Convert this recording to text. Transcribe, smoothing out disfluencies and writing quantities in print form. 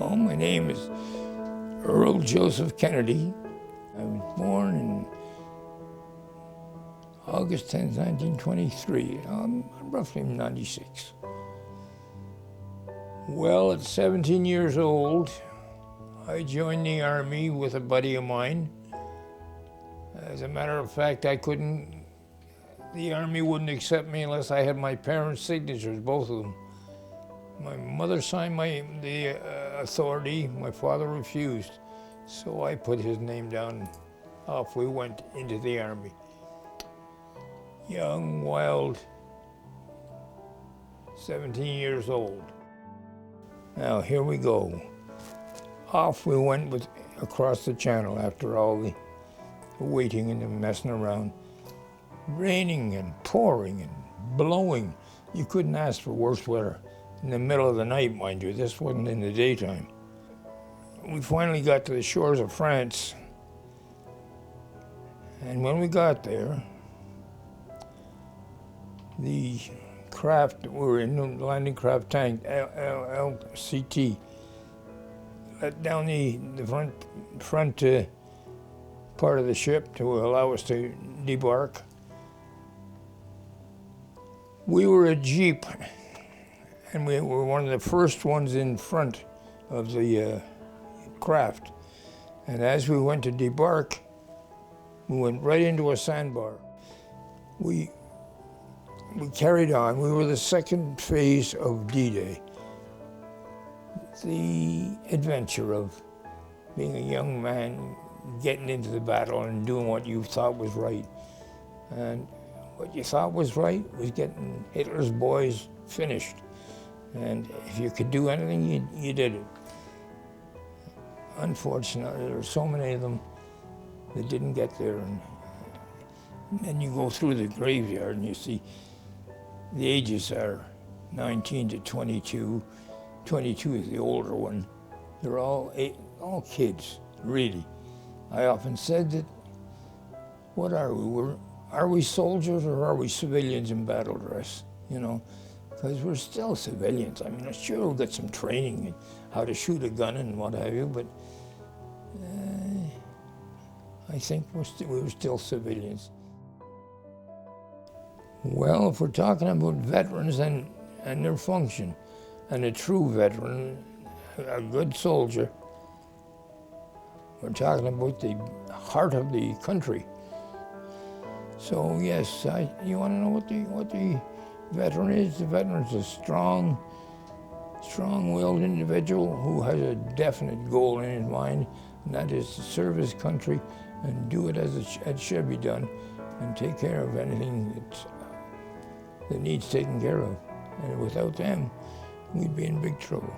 Oh, my name is Earl Joseph Kennedy. I was born in August 10th, 1923. I'm roughly 96. Well, at 17 years old, I joined the Army with a buddy of mine. As a matter of fact, the Army wouldn't accept me unless I had my parents' signatures, both of them. My mother signed the authority, my father refused. So I put his name down, off we went into the Army. Young, wild, 17 years old. Now here we go. Off we went across the channel after all the waiting and the messing around. Raining and pouring and blowing. You couldn't ask for worse weather. In the middle of the night, mind you, this wasn't in the daytime. We finally got to the shores of France, and when we got there, the craft that we were in, the landing craft tank, LCT, let down the front part of the ship to allow us to debark. We were a jeep, and we were one of the first ones in front of the craft. And as we went to debark, we went right into a sandbar. We carried on. We were the second phase of D-Day. The adventure of being a young man, getting into the battle and doing what you thought was right. And what you thought was right was getting Hitler's boys finished. And if you could do anything, you did it. Unfortunately, there were so many of them that didn't get there. And then you go through the graveyard and you see the ages are 19 to 22. 22 is the older one. They're all kids, really. I often said that, what are we? Are we soldiers or are we civilians in battle dress? You know, because we're still civilians. I mean, sure, we'll get some training in how to shoot a gun and what have you, but I think we were still civilians. Well, if we're talking about veterans and their function, and a true veteran, a good soldier, we're talking about the heart of the country. So yes, you want to know what the veteran is? The veteran is a strong-willed individual who has a definite goal in his mind, and that is to serve his country and do it as it should be done, and take care of anything that needs taken care of. And without them, we'd be in big trouble.